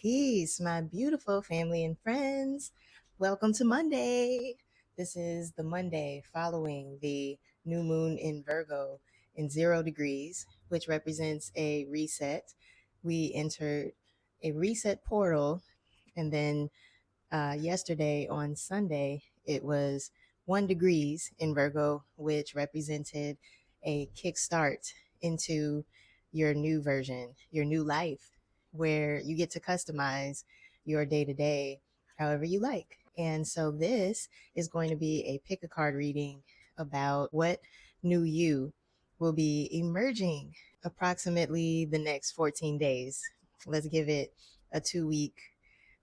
Peace, my beautiful family and friends. Welcome to Monday. This is the Monday following the new moon in Virgo in 0 degrees, which represents a reset. We entered a reset portal, and then yesterday on Sunday, it was 1 degrees in Virgo, which represented a kickstart into your new version, your new life, where you get to customize your day to day however you like. And so this is going to be a pick a card reading about what new you will be emerging approximately the next 14 days. Let's give it a 2 week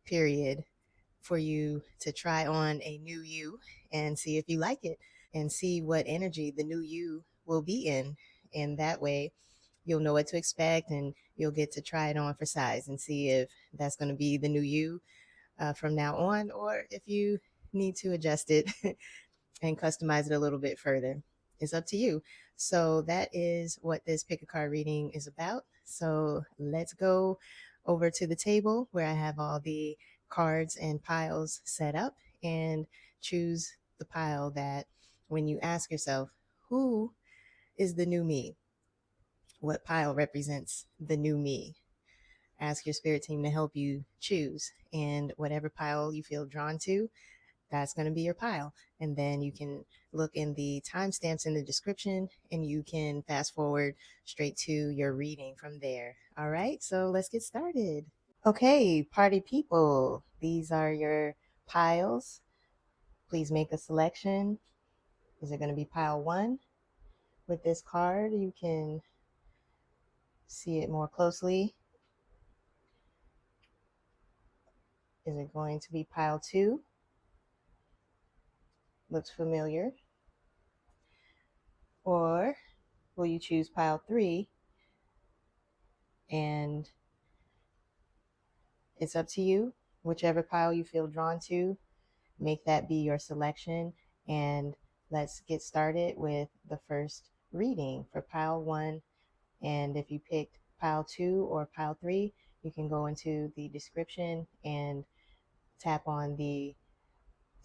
period for you to try on a new you and see if you like it and see what energy the new you will be in. And that way, you'll know what to expect and you'll get to try it on for size and see if that's going to be the new you from now on, or if you need to adjust it and customize it a little bit further. It's up to you. So that is what this pick a card reading is about. So let's go over to the table where I have all the cards and piles set up and choose the pile that when you ask yourself, who is the new me? What pile represents the new me? Ask your spirit team to help you choose. And whatever pile you feel drawn to, that's going to be your pile. And then you can look in the timestamps in the description and you can fast forward straight to your reading from there. All right, so let's get started. Okay, party people, these are your piles. Please make a selection. Is it going to be pile one? With this card, you can see it more closely. Is it going to be pile two? Looks familiar. Or will you choose pile three? And it's up to you. Whichever pile you feel drawn to, make that be your selection. And let's get started with the first reading for pile one. And if you picked pile two or pile three, you can go into the description and tap on the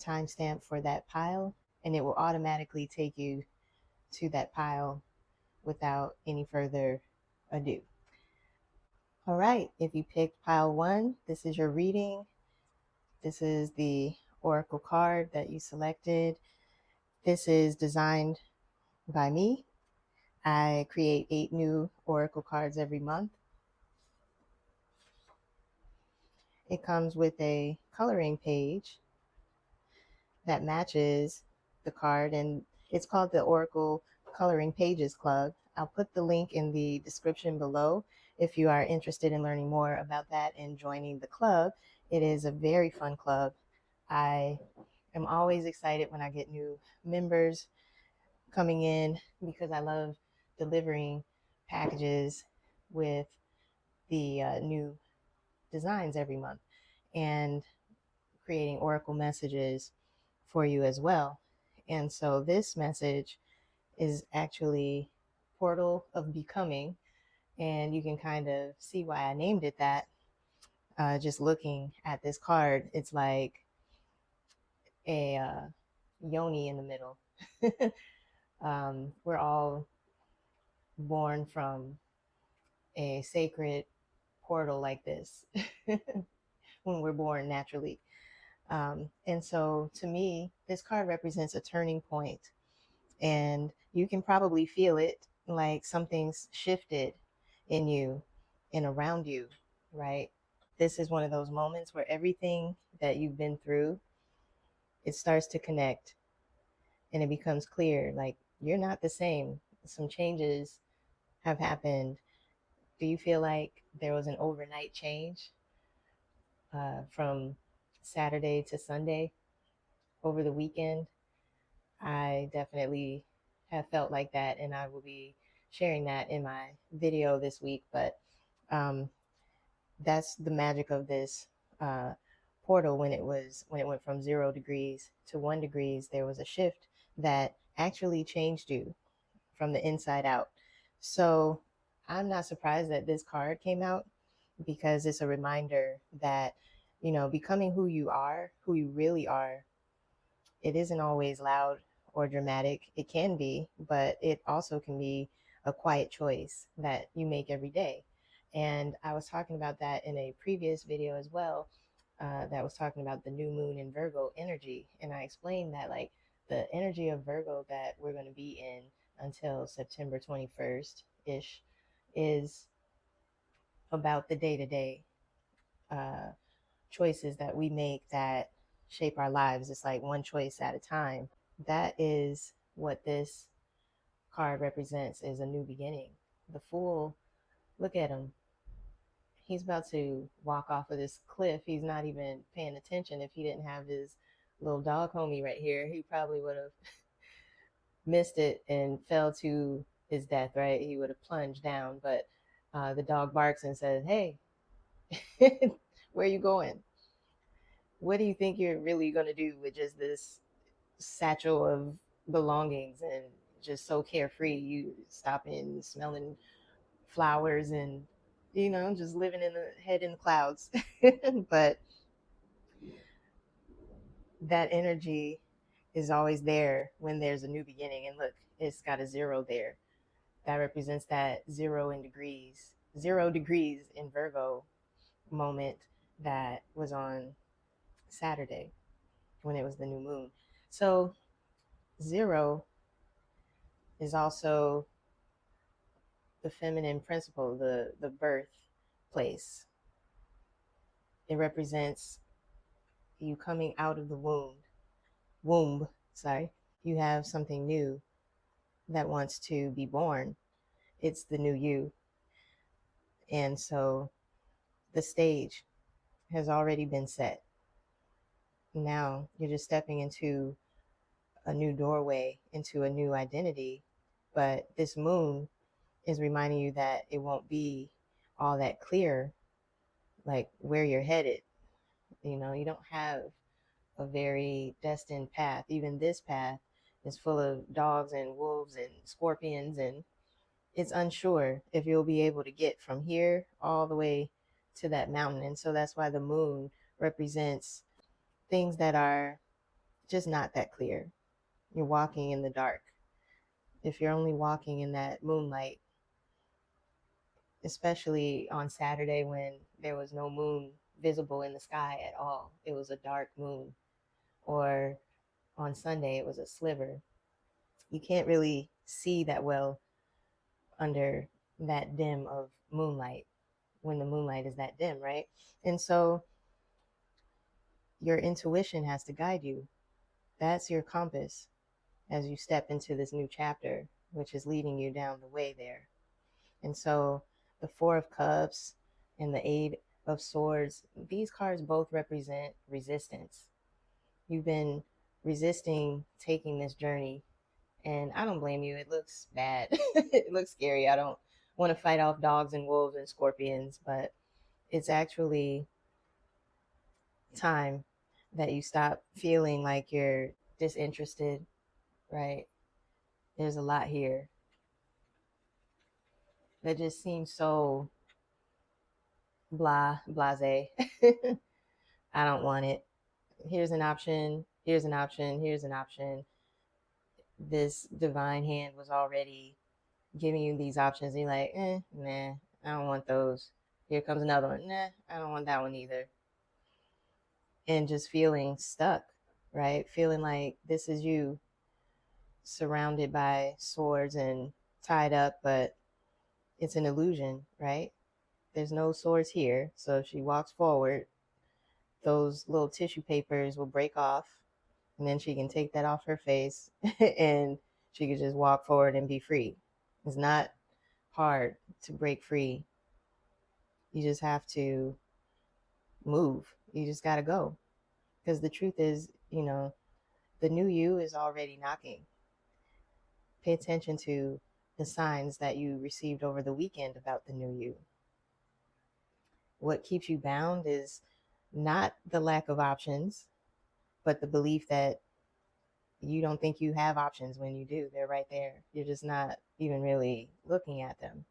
timestamp for that pile, and it will automatically take you to that pile without any further ado. All right, if you picked pile one, this is your reading. This is the oracle card that you selected. This is designed by me. I create 8 new oracle cards every month. It comes with a coloring page that matches the card, and it's called the Oracle Coloring Pages Club. I'll put the link in the description below if you are interested in learning more about that and joining the club. It is a very fun club. I am always excited when I get new members coming in because I love delivering packages with the new designs every month and creating oracle messages for you as well. And so this message is actually Portal of Becoming, and you can kind of see why I named it that. Just looking at this card, it's like a yoni in the middle. We're all born from a sacred portal like this when we're born naturally. And so to me, this card represents a turning point, and you can probably feel it, like something's shifted in you and around you, right? This is one of those moments where everything that you've been through, it starts to connect and it becomes clear, like you're not the same. Some changes have happened. Do you feel like there was an overnight change from Saturday to Sunday over the weekend? I definitely have felt like that, and I will be sharing that in my video this week. But um, that's the magic of this uh, portal. When it went from 0 degrees to 1 degrees, there was a shift that actually changed you from the inside out. So I'm not surprised that this card came out because it's a reminder that, becoming who you are, who you really are, it isn't always loud or dramatic. It can be, but it also can be a quiet choice that you make every day. And I was talking about that in a previous video as well, that was talking about the new moon in Virgo energy. And I explained that, like, the energy of Virgo that we're going to be in until September 21st ish is about the day to day choices that we make that shape our lives. It's like one choice at a time. That is what this card represents, is a new beginning. The Fool, look at him. He's about to walk off of this cliff. He's not even paying attention. If he didn't have his little dog homie right here, he probably would have missed it and fell to his death, right? He would have plunged down. But the dog barks and says, "Hey, where are you going? What do you think you're really going to do with just this satchel of belongings and just so carefree? You stopping, smelling flowers, and just living in the head in the clouds." But that energy is always there when there's a new beginning. And look, it's got a zero there. That represents that 0 degrees in Virgo moment that was on Saturday when it was the new moon. So 0 is also the feminine principle, the birth place. It represents you coming out of the womb, sorry. You have something new that wants to be born. It's the new you. And so the stage has already been set. Now you're just stepping into a new doorway, into a new identity. But this moon is reminding you that it won't be all that clear, like where you're headed. You don't have a very destined path. Even this path is full of dogs and wolves and scorpions, and it's unsure if you'll be able to get from here all the way to that mountain. And so that's why the moon represents things that are just not that clear. You're walking in the dark. If you're only walking in that moonlight, especially on Saturday when there was no moon visible in the sky at all, it was a dark moon, or on Sunday it was a sliver. You can't really see that well under that dim of moonlight, when the moonlight is that dim, right? And so your intuition has to guide you. That's your compass as you step into this new chapter, which is leading you down the way there. And so the Four of Cups and the Eight of Swords, these cards both represent resistance. You've been resisting taking this journey, and I don't blame you. It looks bad. It looks scary. I don't want to fight off dogs and wolves and scorpions, but it's actually time that you stop feeling like you're disinterested, right? There's a lot here that just seems so blase. I don't want it. Here's an option. Here's an option. Here's an option. This divine hand was already giving you these options. And you're like, nah, I don't want those. Here comes another one. Nah, I don't want that one either. And just feeling stuck, right? Feeling like this is you surrounded by swords and tied up, but it's an illusion, right? There's no swords here. So if she walks forward, those little tissue papers will break off, and then she can take that off her face and she could just walk forward and be free. It's not hard to break free. You just have to move. You just got to go. Because the truth is, the new you is already knocking. Pay attention to the signs that you received over the weekend about the new you. What keeps you bound is not the lack of options, but the belief that you don't think you have options when you do. They're right there. You're just not even really looking at them.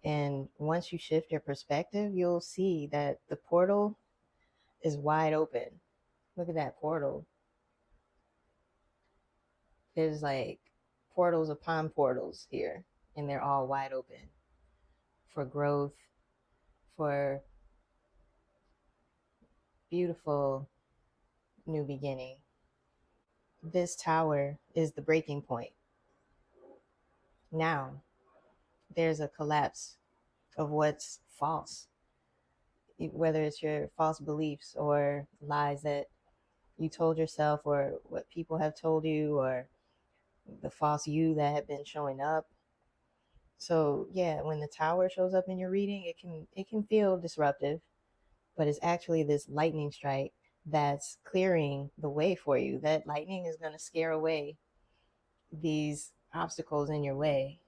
And once you shift your perspective, you'll see that the portal is wide open. Look at that portal. There's like portals upon portals here, and they're all wide open for growth, for beautiful new beginning. This tower is the breaking point. Now, there's a collapse of what's false, whether it's your false beliefs or lies that you told yourself, or what people have told you, or the false you that have been showing up. So yeah, when the tower shows up in your reading, it can feel disruptive, but it's actually this lightning strike that's clearing the way for you. That lightning is going to scare away these obstacles in your way.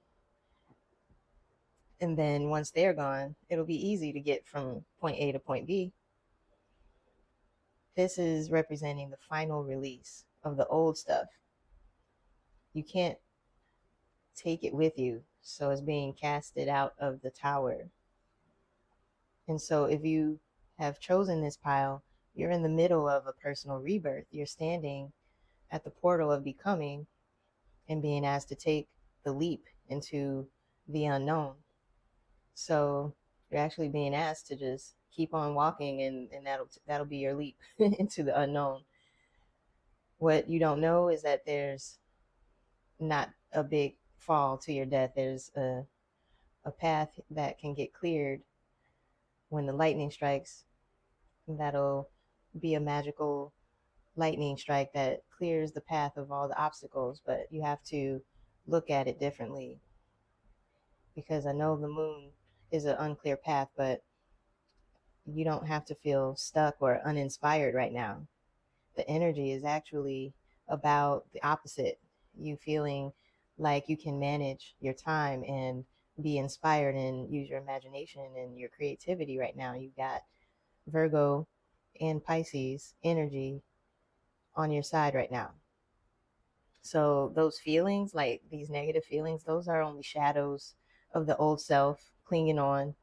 And then once they're gone, it'll be easy to get from point A to point B. This is representing the final release of the old stuff. You can't take it with you, so it's being casted out of the tower. And so if you have chosen this pile, you're in the middle of a personal rebirth. You're standing at the portal of becoming and being asked to take the leap into the unknown. So you're actually being asked to just keep on walking, and that'll be your leap into the unknown. What you don't know is that there's not a big fall to your death. There's a path that can get cleared when the lightning strikes. That'll be a magical lightning strike that clears the path of all the obstacles, but you have to look at it differently, because I know the moon is an unclear path, but you don't have to feel stuck or uninspired right now. The energy is actually about the opposite. You feeling like you can manage your time and be inspired and use your imagination and your creativity right now. You got Virgo and Pisces energy on your side right now. So those feelings, like these negative feelings, those are only shadows of the old self clinging on.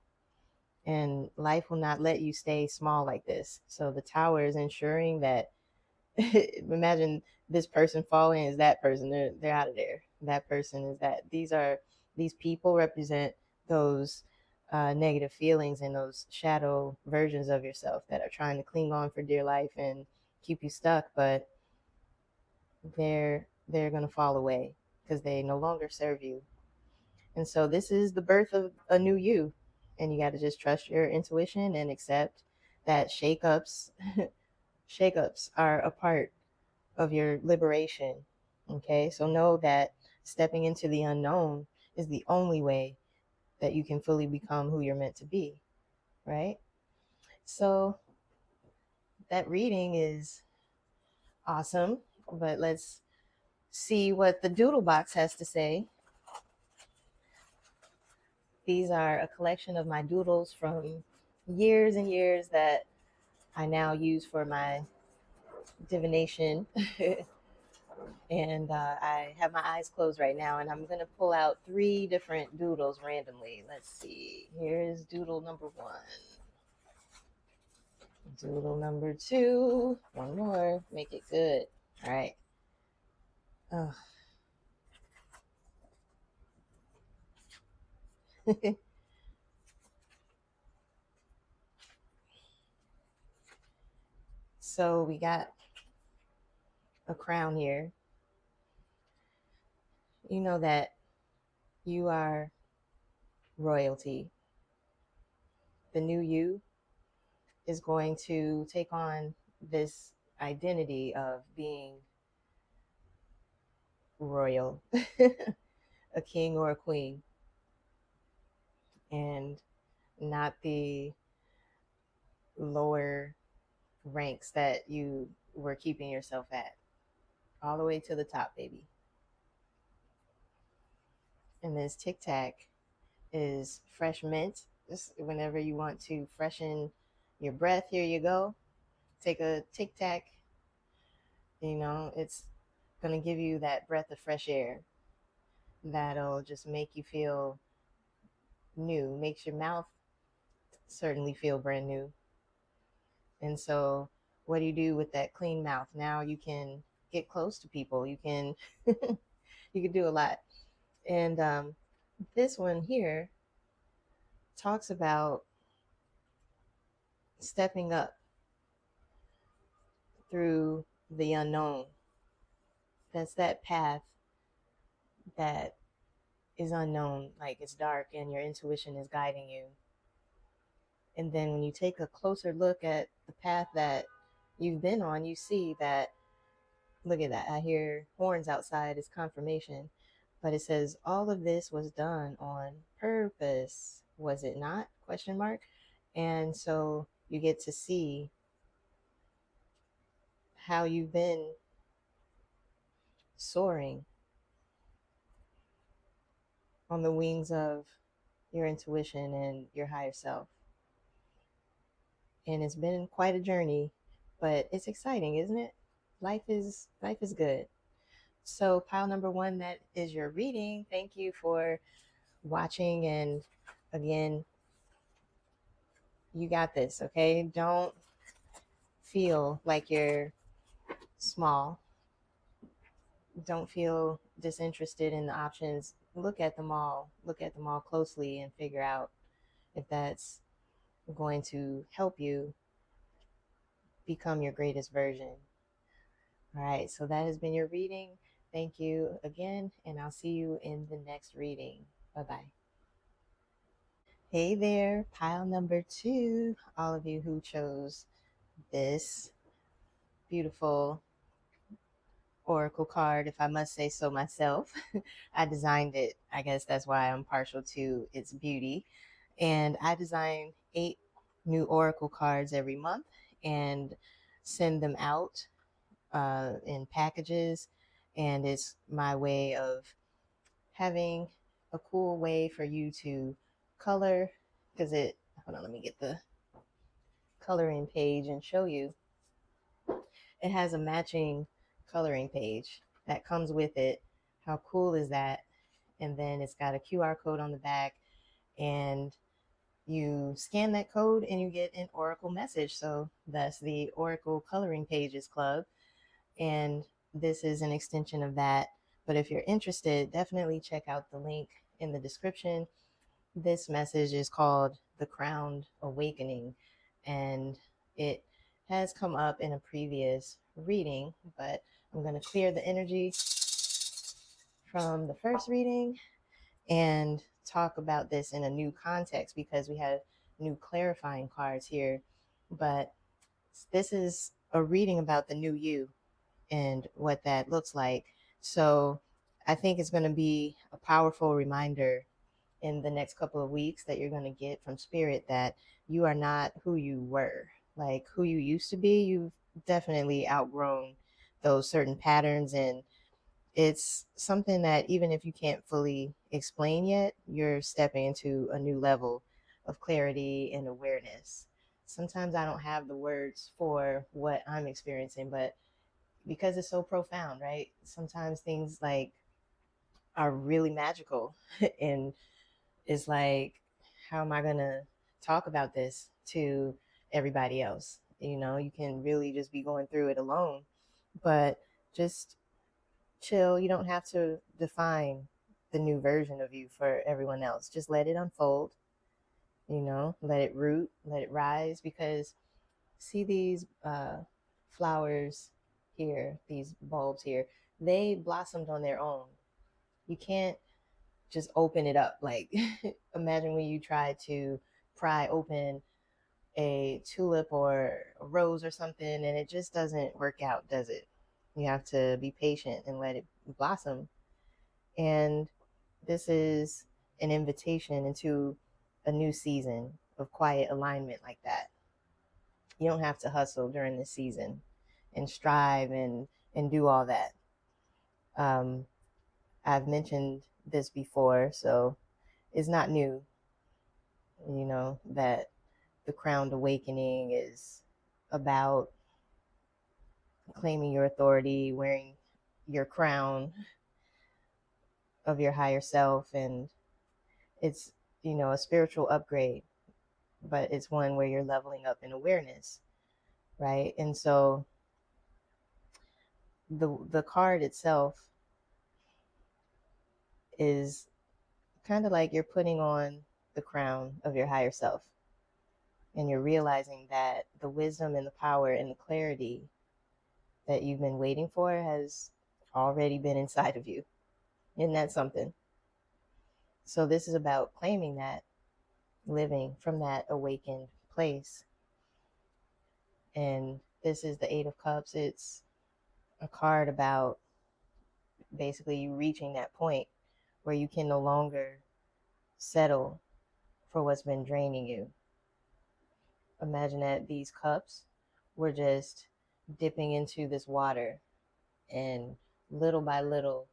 And life will not let you stay small like this. So the tower is ensuring that imagine this person falling is that person. They're out of there. That person is that. These people represent those negative feelings and those shadow versions of yourself that are trying to cling on for dear life and keep you stuck, but they're going to fall away because they no longer serve you. And so this is the birth of a new you, and you got to just trust your intuition and accept that shakeups are a part of your liberation. Okay, so know that stepping into the unknown is the only way that you can fully become who you're meant to be, right? So that reading is awesome, but let's see what the doodle box has to say. These are a collection of my doodles from years and years that I now use for my divination. And I have my eyes closed right now, and I'm going to pull out 3 different doodles randomly. Let's see. Here's doodle number 1. Doodle number 2. One more. Make it good. All right. Oh. So we got a crown here. You know that you are royalty. The new you is going to take on this identity of being royal, a king or a queen, and not the lower ranks that you were keeping yourself at. All the way to the top, baby. And this Tic Tac is fresh mint. Just whenever you want to freshen your breath, here you go. Take a Tic Tac. It's going to give you that breath of fresh air that'll just make you feel new, makes your mouth certainly feel brand new. And so, what do you do with that clean mouth? Now you can get close to people. You can you can do a lot. And this one here talks about stepping up through the unknown. That's that path that is unknown, like it's dark and your intuition is guiding you. And then when you take a closer look at the path that you've been on, you see that, look at that, I hear horns outside, it's confirmation. But it says all of this was done on purpose, was it not? Question mark. And so you get to see how you've been soaring on the wings of your intuition and your higher self. And it's been quite a journey, but it's exciting, isn't it? Life is good. So pile number one, that is your reading. Thank you for watching, and again, you got this, okay? Don't feel like you're small. Don't feel disinterested in the options. Look at them all. Look at them all closely and figure out if that's going to help you become your greatest version. All right, so that has been your reading. Thank you again, and I'll see you in the next reading. Bye bye. Hey there, pile number two, all of you who chose this beautiful oracle card, if I must say so myself. I designed it. I guess that's why I'm partial to its beauty. And I design 8 new oracle cards every month and send them out in packages. And it's my way of having a cool way for you to color, because hold on, let me get the coloring page and show you. It has a matching coloring page that comes with it. How cool is that? And then it's got a QR code on the back, and you scan that code and you get an oracle message. So that's the Oracle Coloring Pages Club, and this is an extension of that. But if you're interested, definitely check out the link in the description. This message is called The Crowned Awakening, and it has come up in a previous reading, but I'm going to clear the energy from the first reading and talk about this in a new context because we have new clarifying cards here. But this is a reading about the new you and what that looks like. So I think it's going to be a powerful reminder in the next couple of weeks that you're going to get from spirit that you are not who you were, like who you used to be. You've definitely outgrown those certain patterns, and it's something that even if you can't fully explain yet, you're stepping into a new level of clarity and awareness. Sometimes I don't have the words for what I'm experiencing, but because it's so profound, right? Sometimes things like are really magical and it's like, how am I going to talk about this to everybody else? You know, you can really just be going through it alone, but just chill. You don't have to define the new version of you for everyone else. Just let it unfold, you know, let it root, let it rise. Because see these flowers here, these bulbs here, they blossomed on their own. You can't just open it up. Like, imagine when you try to pry open a tulip or a rose or something and it just doesn't work out, does it? You have to be patient and let it blossom. And this is an invitation into a new season of quiet alignment like that. You don't have to hustle during this season and strive and do all that. Um, I've mentioned this before, so it's not new, you know, that the crowned awakening is about claiming your authority, wearing your crown of your higher self. And it's, a spiritual upgrade, but it's one where you're leveling up in awareness, right? And so the card itself is kind of like you're putting on the crown of your higher self, and you're realizing that the wisdom and the power and the clarity that you've been waiting for has already been inside of you. Isn't that something? So this is about claiming that, living from that awakened place. And this is the Eight of Cups. It's a card about basically you reaching that point where you can no longer settle for what's been draining you. Imagine that these cups were just dipping into this water, and little by little,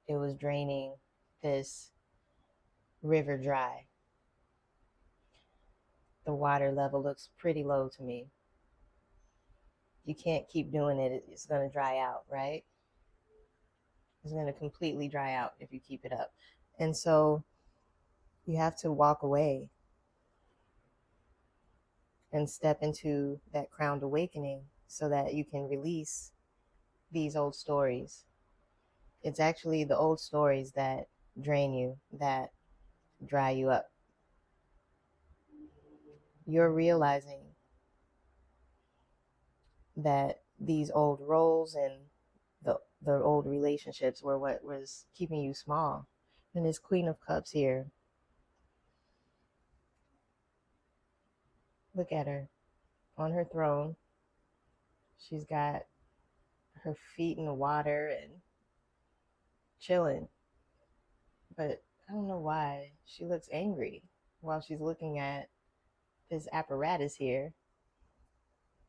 it was draining this river dry. The water level looks pretty low to me. You can't keep doing it, it's going to dry out, right? It's going to completely dry out if you keep it up. And so you have to walk away and step into that crowned awakening so that you can release these old stories. It's actually the old stories that drain you, that dry you up. You're realizing that these old roles and the old relationships were what was keeping you small. And this Queen of Cups here, look at her on her throne. She's got her feet in the water and chilling. But I don't know why she looks angry while she's looking at this apparatus here.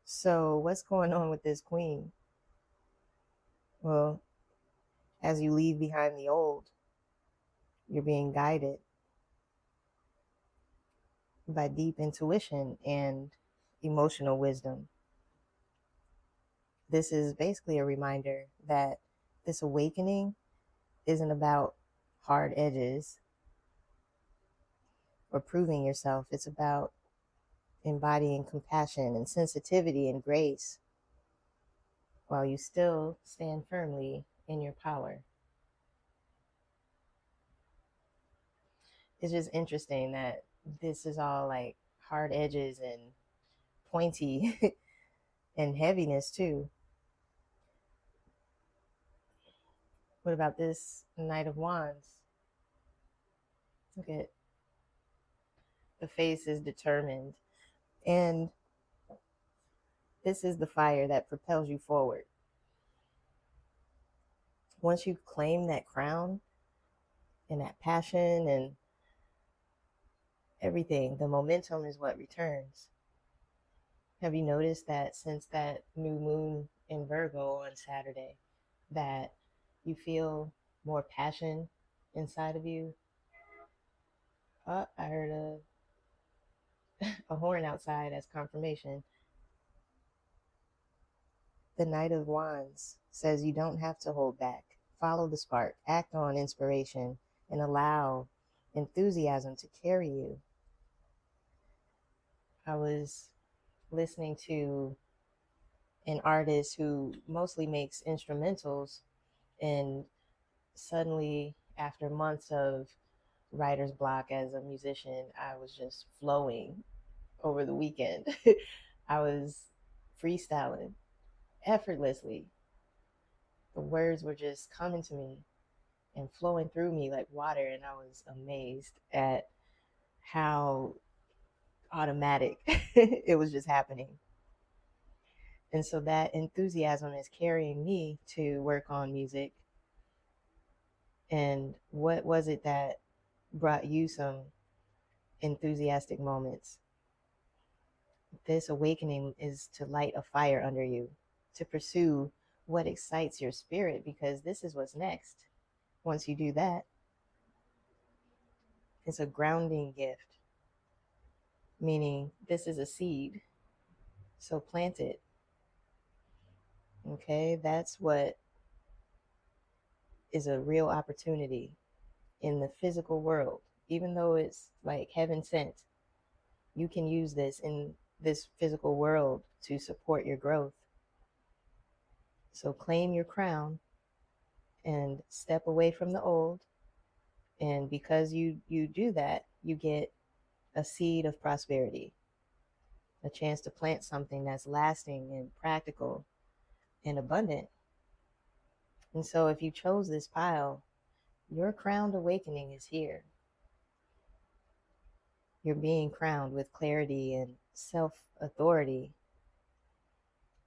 So what's going on with this queen? Well, as you leave behind the old, you're being guided by deep intuition and emotional wisdom. This is basically a reminder that this awakening isn't about hard edges or proving yourself. It's about embodying compassion and sensitivity and grace while you still stand firmly in your power. It's just interesting that this is all like hard edges and pointy and heaviness too. What about this Knight of Wands? Look at the face is determined. And this is the fire that propels you forward. Once you claim that crown and that passion and everything, the momentum is what returns. Have you noticed that since that new moon in Virgo on Saturday, that you feel more passion inside of you? Oh, I heard a horn outside as confirmation. The Knight of Wands says you don't have to hold back. Follow the spark, act on inspiration, and allow enthusiasm to carry you. I was listening to an artist who mostly makes instrumentals, and suddenly, after months of writer's block as a musician, I was just flowing over the weekend. I was freestyling effortlessly. The words were just coming to me and flowing through me like water, and I was amazed at how automatic it was just happening. And so that enthusiasm is carrying me to work on music. And what was it that brought you some enthusiastic moments? This awakening is to light a fire under you, to pursue what excites your spirit, because this is what's next. Once you do that, it's a grounding gift, meaning this is a seed. So plant it. Okay, that's what is a real opportunity in the physical world. even though it's like heaven sent, you can use this in this physical world to support your growth. So claim your crown and step away from the old. And because you do that, you get a seed of prosperity, a chance to plant something that's lasting and practical and abundant. And so if you chose this pile, your crowned awakening is here. You're being crowned with clarity and self authority.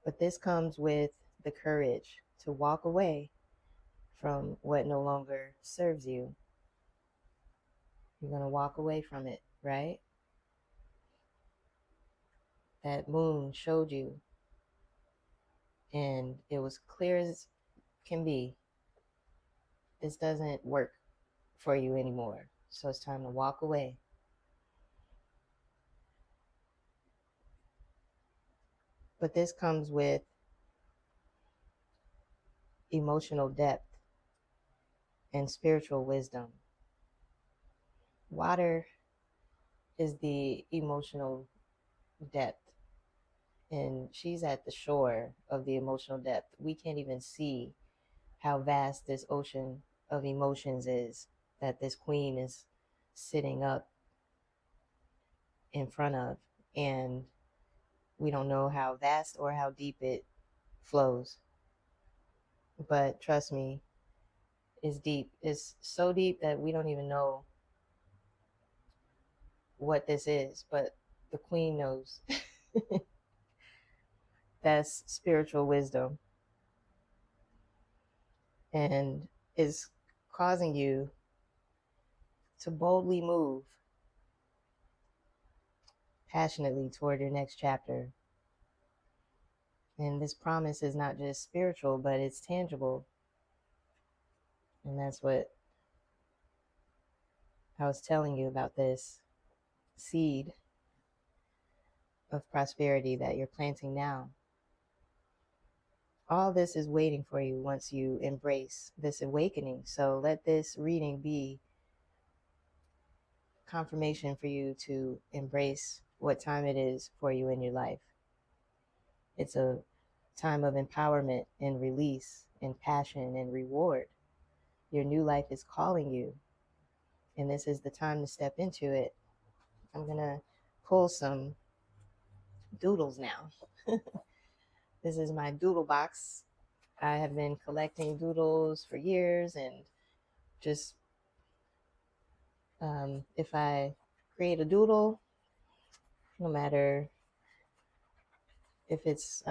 But this comes with the courage to walk away from what no longer serves you. You're going to walk away from it, right? That moon showed you, and it was clear as can be, this doesn't work for you anymore. So it's time to walk away. But this comes with emotional depth and spiritual wisdom. Water is the emotional depth, and she's at the shore of the emotional depth. We can't even see how vast this ocean of emotions is that this queen is sitting up in front of. And we don't know how vast or how deep it flows. But trust me, it's deep. It's so deep that we don't even know what this is, but the queen knows. That's spiritual wisdom, and is causing you to boldly move passionately toward your next chapter. And this promise is not just spiritual, but it's tangible. And that's what I was telling you about, this seed of prosperity that you're planting now. All this is waiting for you once you embrace this awakening. So let this reading be confirmation for you to embrace what time it is for you in your life. It's a time of empowerment and release and passion and reward. Your new life is calling you, and this is the time to step into it. I'm going to pull some doodles now. This is my doodle box. I have been collecting doodles for years, and just if I create a doodle, no matter if it's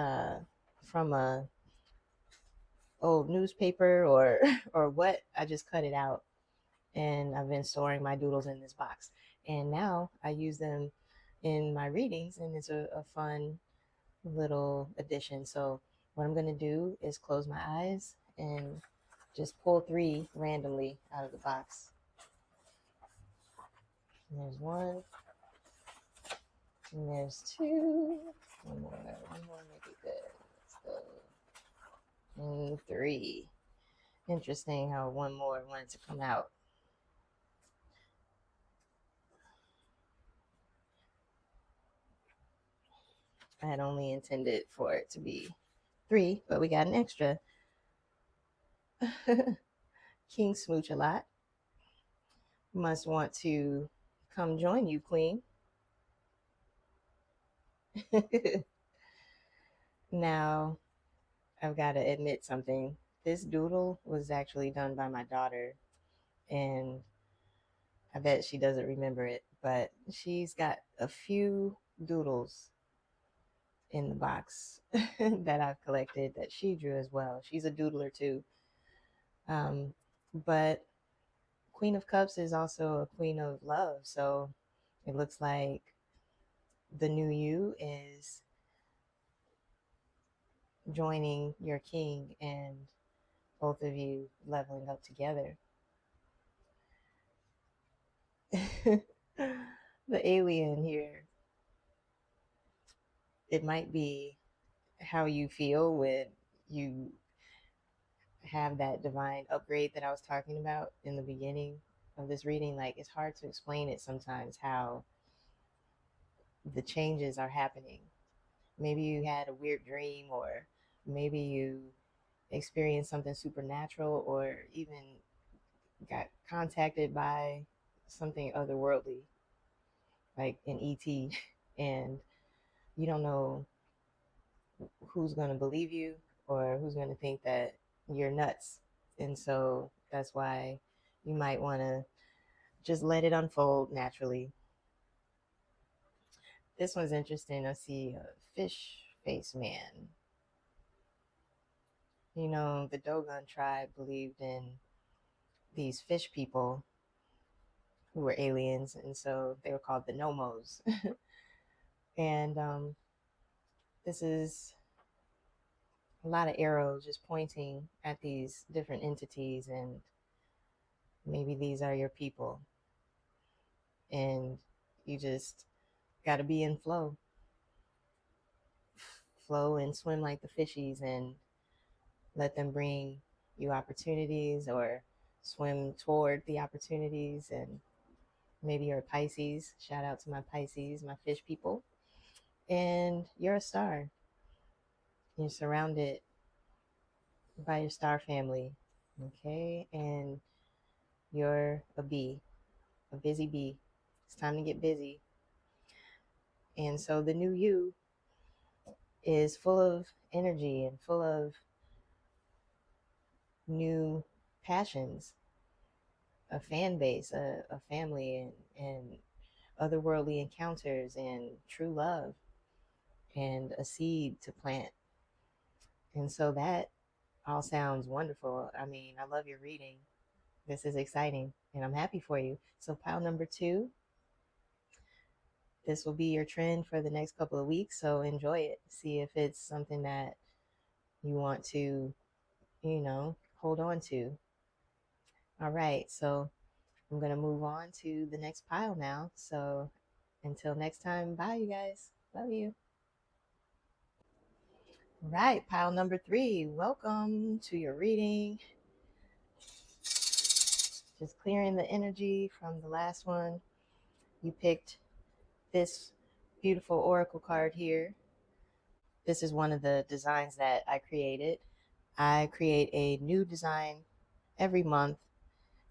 from a old newspaper or or what, I just cut it out, and I've been storing my doodles in this box, and now I use them in my readings, and it's a fun little addition. So what I'm going to do is close my eyes and just pull 3 randomly out of the box. And there's 1, and there's 2, one more may be good. Let's go. And 3. Interesting how one more wanted to come out. I had only intended for it to be 3, but we got an extra. King Smooch a lot. Must want to come join you, Queen. Now, I've got to admit something. This doodle was actually done by my daughter, and I bet she doesn't remember it, but she's got a few doodles in the box that I've collected that she drew as well. She's a doodler too. But Queen of Cups is also a queen of love. So it looks like the new you is joining your king, and both of you leveling up together. The alien here, it might be how you feel when you have that divine upgrade that I was talking about in the beginning. of this reading, like it's hard to explain it sometimes how the changes are happening. Maybe you had a weird dream, or maybe you experienced something supernatural, or even got contacted by something otherworldly, like an ET, and you don't know who's going to believe you or who's going to think that you're nuts. And so that's why you might want to just let it unfold naturally. This one's interesting. I see a fish face man. You know, the Dogon tribe believed in these fish people who were aliens, and so they were called the Nomos. And this is a lot of arrows just pointing at these different entities, and maybe these are your people, and you just got to be in flow and swim like the fishies, and let them bring you opportunities, or swim toward the opportunities. And maybe you're a Pisces. Shout out to my Pisces, my fish people. And you're a star. You're surrounded by your star family. Okay. And you're a bee, a busy bee. It's time to get busy. And so the new you is full of energy and full of new passions, a fan base, a family, and otherworldly encounters, and true love, and a seed to plant. And so that all sounds wonderful. I mean, I love your reading. This is exciting, and I'm happy for you. So, pile number 2, this will be your trend for the next couple of weeks. So, enjoy it. See if it's something that you want to, hold on to. All right. So, I'm going to move on to the next pile now. So, until next time, bye, you guys. Love you. Right, pile number 3. Welcome to your reading. Just clearing the energy from the last one. You picked this beautiful oracle card here. This is one of the designs that I created. I create a new design every month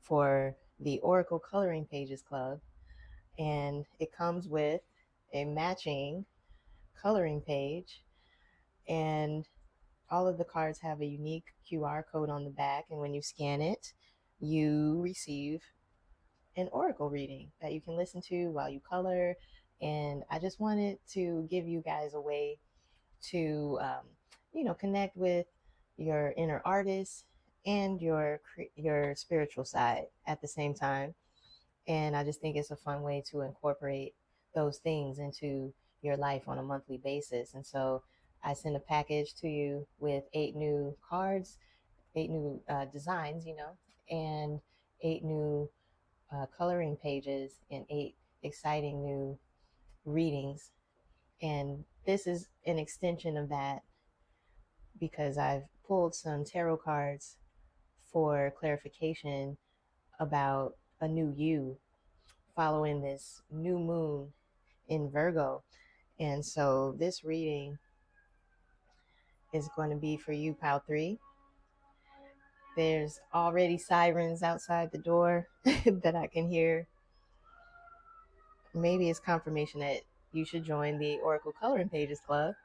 for the Oracle Coloring Pages Club, and it comes with a matching coloring page, and all of the cards have a unique QR code on the back, and when you scan it, you receive an oracle reading that you can listen to while you color. And I just wanted to give you guys a way to, connect with your inner artist and your spiritual side at the same time. And I just think it's a fun way to incorporate those things into your life on a monthly basis. And so I send a package to you with 8 new cards, 8 new designs, and 8 new coloring pages, and 8 exciting new readings. And this is an extension of that, because I've pulled some tarot cards for clarification about a new you following this new moon in Virgo. And so this reading is going to be for you, pile 3. There's already sirens outside the door that I can hear. Maybe it's confirmation that you should join the Oracle Coloring Pages Club.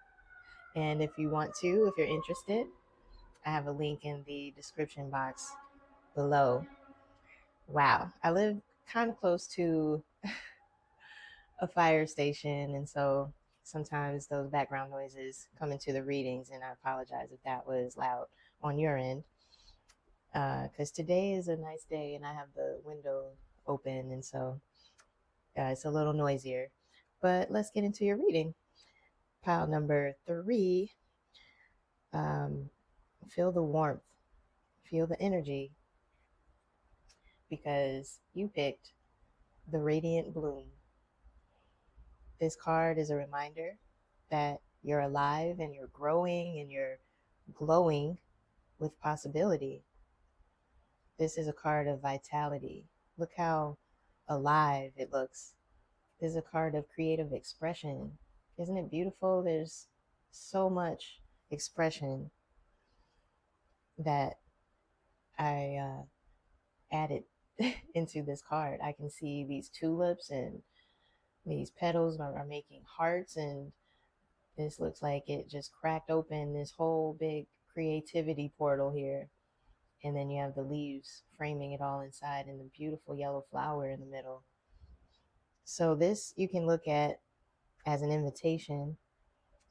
And if you want to, if you're interested, I have a link in the description box below. Wow, I live kind of close to a fire station, and so sometimes those background noises come into the readings, and I apologize if that was loud on your end, because today is a nice day and I have the window open, and so it's a little noisier. But let's get into your reading. Pile number 3. Feel the warmth, feel the energy, because you picked the Radiant Bloom. This card is a reminder that you're alive and you're growing and you're glowing with possibility. This is a card of vitality, Look how alive it looks. This is a card of creative expression. Isn't it beautiful? There's so much expression that I added into this card. I can see these tulips, and these petals are making hearts, and this looks like it just cracked open this whole big creativity portal here. And then you have the leaves framing it all inside, and the beautiful yellow flower in the middle. So this you can look at as an invitation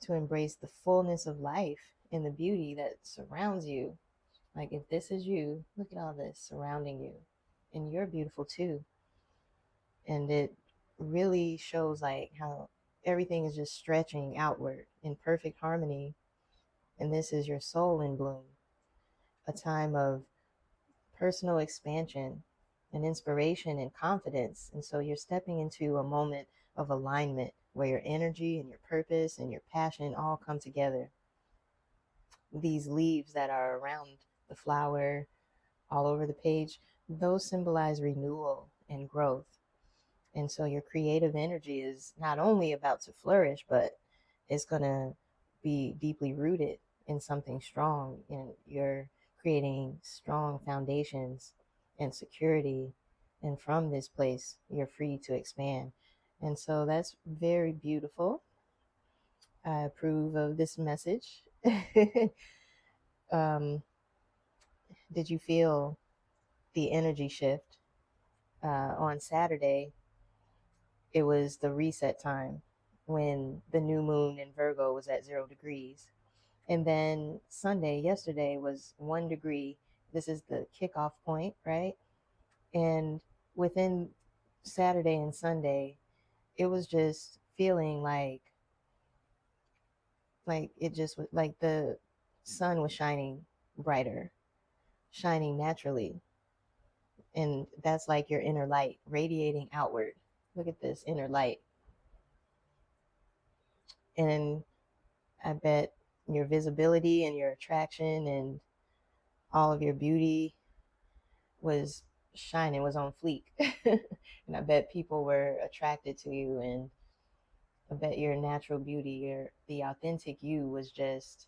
to embrace the fullness of life and the beauty that surrounds you. Like, if this is you, look at all this surrounding you, and you're beautiful too. And it really shows like how everything is just stretching outward in perfect harmony. And this is your soul in bloom, a time of personal expansion and inspiration and confidence. And so you're stepping into a moment of alignment where your energy and your purpose and your passion all come together. These leaves that are around the flower, all over the page, those symbolize renewal and growth. And so your creative energy is not only about to flourish, but it's going to be deeply rooted in something strong. And you're creating strong foundations and security. And from this place, you're free to expand. And so that's very beautiful. I approve of this message. um, did you feel the energy shift on Saturday? It was the reset time when the new moon in Virgo was at 0 degrees. And then Sunday, yesterday, was 1 degree. This is the kickoff point, right? And within Saturday and Sunday, it was just feeling like it just was like the sun was shining brighter, shining naturally. And that's like your inner light radiating outward. Look at this inner light. And I bet your visibility and your attraction and all of your beauty was shining, was on fleek. And I bet people were attracted to you, and I bet your natural beauty, the authentic you was just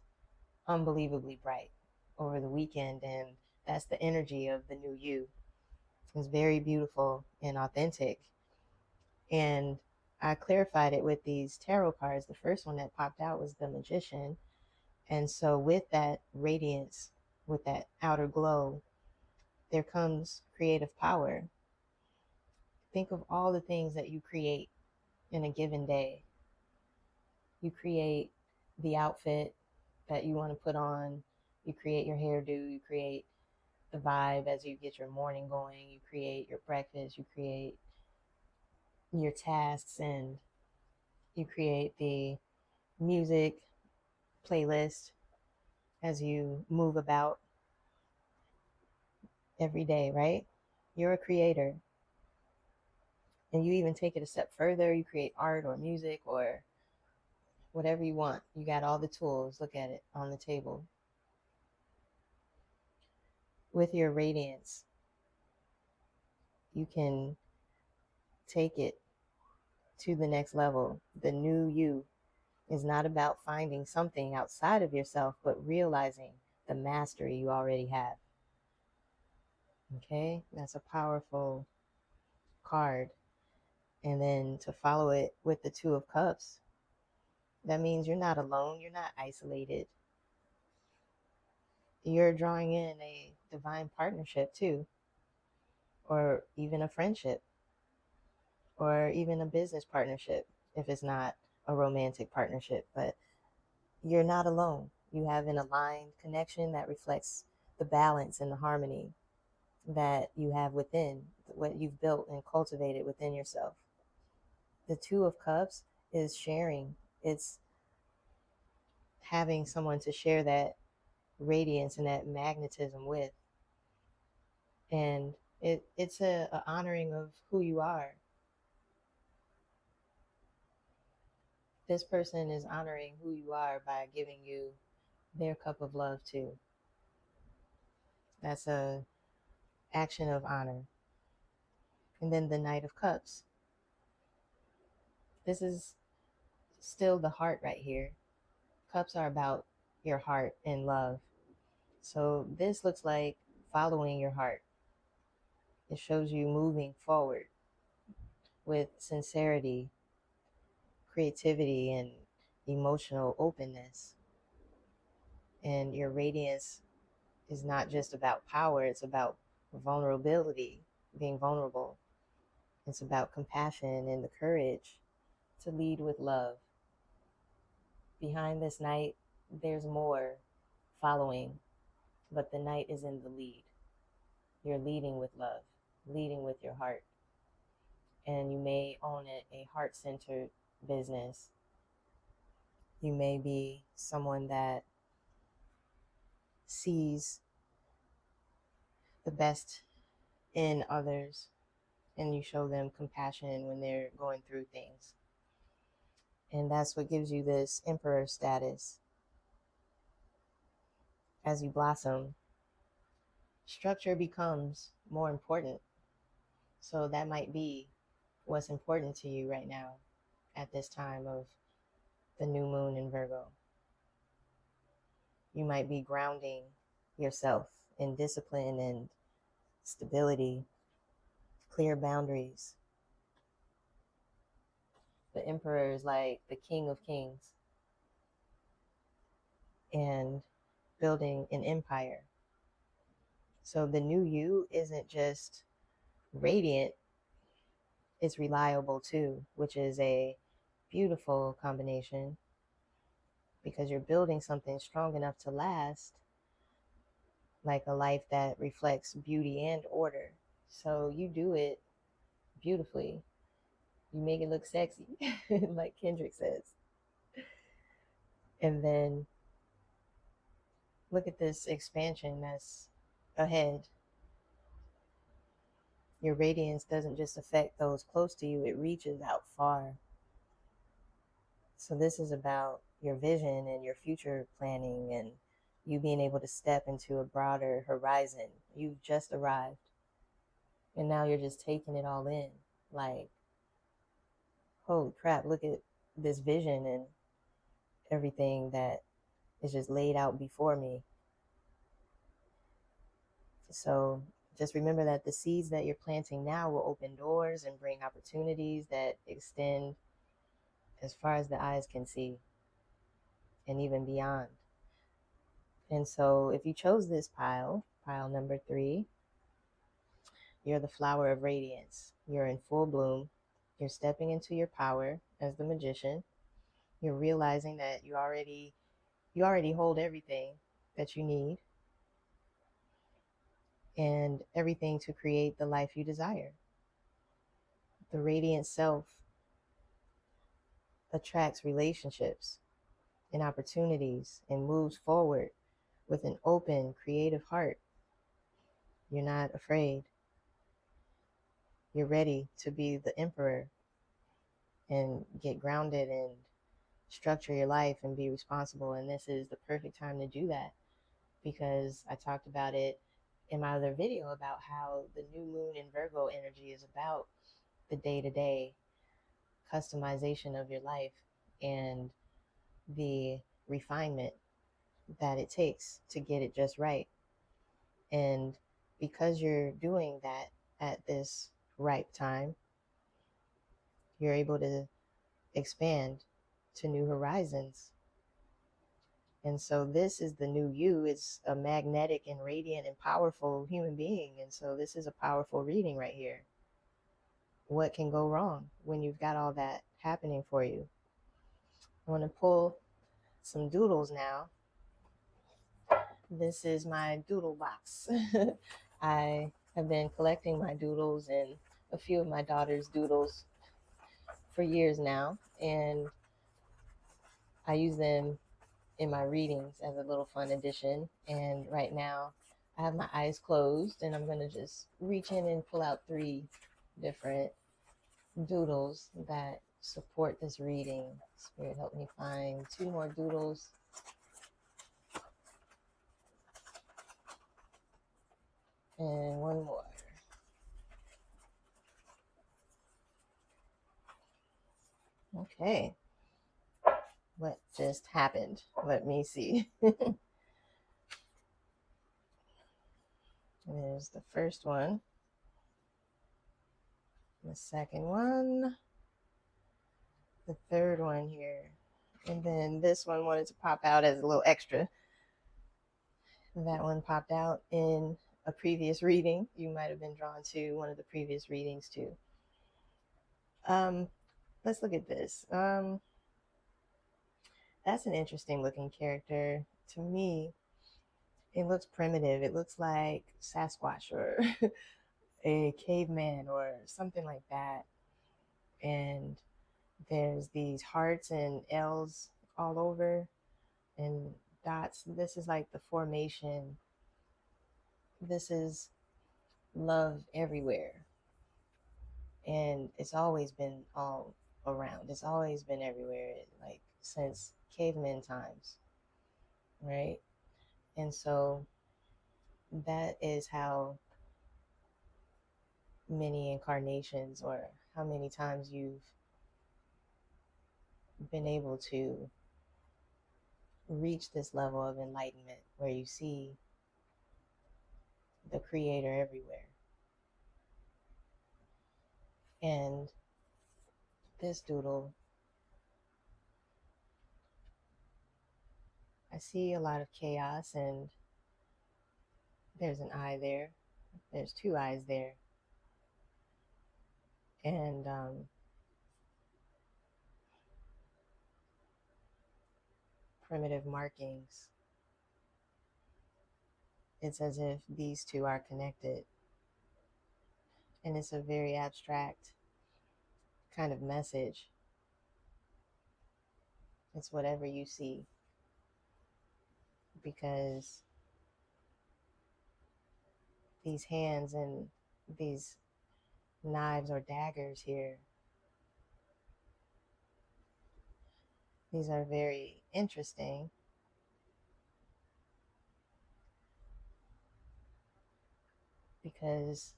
unbelievably bright over the weekend. And that's the energy of the new you. It's very beautiful and authentic. And I clarified it with these tarot cards. The first one that popped out was the Magician. And so with that radiance, with that outer glow, there comes creative power. Think of all the things that you create in a given day. You create the outfit that you want to put on. You create your hairdo. You create the vibe as you get your morning going. You create your breakfast. You create your tasks, and you create the music playlist as you move about every day, right? You're a creator. And you even take it a step further. You create art or music or whatever you want. You got all the tools. Look at it on the table. With your radiance, you can take it to the next level. The new you is not about finding something outside of yourself, but realizing the mastery you already have. Okay, that's a powerful card. And then to follow it with the Two of Cups, that means you're not alone, you're not isolated. You're drawing in a divine partnership too, or even a friendship, or even a business partnership if it's not a romantic partnership. But you're not alone. You have an aligned connection that reflects the balance and the harmony that you have within, what you've built and cultivated within yourself. The Two of Cups is sharing. It's having someone to share that radiance and that magnetism with. And it's a honoring of who you are. This person is honoring who you are by giving you their cup of love too. That's a action of honor. And then the Knight of Cups. This is still the heart right here. Cups are about your heart and love. So this looks like following your heart. It shows you moving forward with sincerity, creativity, and emotional openness. And your radiance is not just about power, it's about vulnerability, being vulnerable. It's about compassion and the courage to lead with love. Behind this knight, there's more following, but the knight is in the lead. You're leading with love, leading with your heart. And you may own a heart centered business. You may be someone that sees the best in others and you show them compassion when they're going through things. And that's what gives you this emperor status. As you blossom, structure becomes more important. So that might be what's important to you right now at this time of the new moon in Virgo. You might be grounding yourself in discipline and stability, clear boundaries. The emperor is like the king of kings and building an empire. So the new you isn't just radiant, it's reliable too, which is a beautiful combination because you're building something strong enough to last, like a life that reflects beauty and order. So you do it beautifully. You make it look sexy, like Kendrick says. And then look at this expansion that's ahead. Your radiance doesn't just affect those close to you, it reaches out far. So this is about your vision and your future planning and you being able to step into a broader horizon. You've just arrived. And now you're just taking it all in. Like, holy crap, look at this vision and everything that is just laid out before me. So just remember that the seeds that you're planting now will open doors and bring opportunities that extend as far as the eyes can see and even beyond. And so if you chose this pile number 3, you're the flower of radiance. You're in full bloom. You're stepping into your power as the magician. You're realizing that you already hold everything that you need and everything to create the life you desire. The radiant self attracts relationships and opportunities and moves forward with an open, creative heart. You're not afraid. You're ready to be the emperor and get grounded and structure your life and be responsible. And this is the perfect time to do that because I talked about it in my other video about how the new moon in Virgo energy is about the day-to-day customization of your life and the refinement that it takes to get it just right. And because you're doing that at this ripe time, you're able to expand to new horizons. And so this is the new you. It's a magnetic and radiant and powerful human being. And so this is a powerful reading right here. What can go wrong when you've got all that happening for you? I want to pull some doodles now. This is my doodle box. I have been collecting my doodles and a few of my daughter's doodles for years now. And I use them in my readings as a little fun addition. And right now I have my eyes closed and I'm going to just reach in and pull out 3 different doodles that support this reading. Spirit, help me find 2 more doodles. And 1 more. Okay. What just happened? Let me see. There's the first one, the second one, the third one here. And then this one wanted to pop out as a little extra. That one popped out in a previous reading. You might have been drawn to one of the previous readings too. Um, let's look at this. That's an interesting looking character. To me, it looks primitive. It looks like Sasquatch or a caveman or something like that. And there's these hearts and L's all over and dots. This is like the formation. This is love everywhere. And it's always been all around. It's always been everywhere, like since caveman times, right? And so that is how many incarnations or how many times you've been able to reach this level of enlightenment where you see the creator everywhere. And this doodle, I see a lot of chaos, and there's an eye there. There's two eyes there. And primitive markings. It's as if these two are connected. And it's a very abstract kind of message. It's whatever you see. Because these hands and these knives or daggers here, these are very interesting because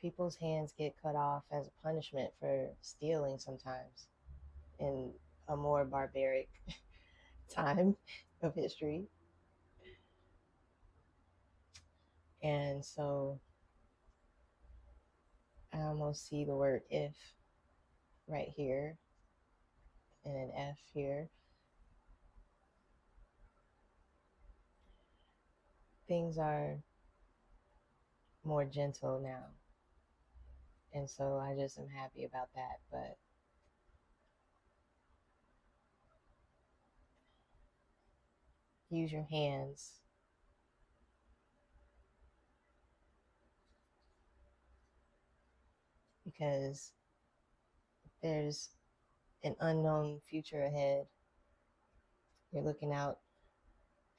people's hands get cut off as a punishment for stealing sometimes in a more barbaric time of history. And so I almost see the word if right here and an F here. Things are more gentle now. And so I just am happy about that. But use your hands because there's an unknown future ahead. You're looking out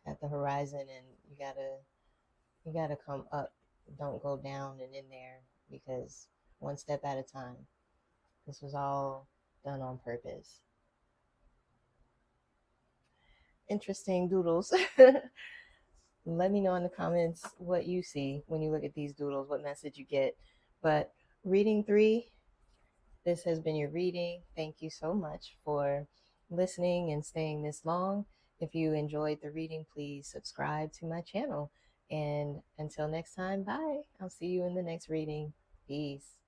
at the horizon and you gotta come up. Don't go down and in there because one step at a time. This was all done on purpose. Interesting doodles. Let me know in the comments what you see when you look at these doodles, what message you get. But reading 3, this has been your reading. Thank you so much for listening and staying this long. If you enjoyed the reading, please subscribe to my channel. And until next time, bye. I'll see you in the next reading. Peace.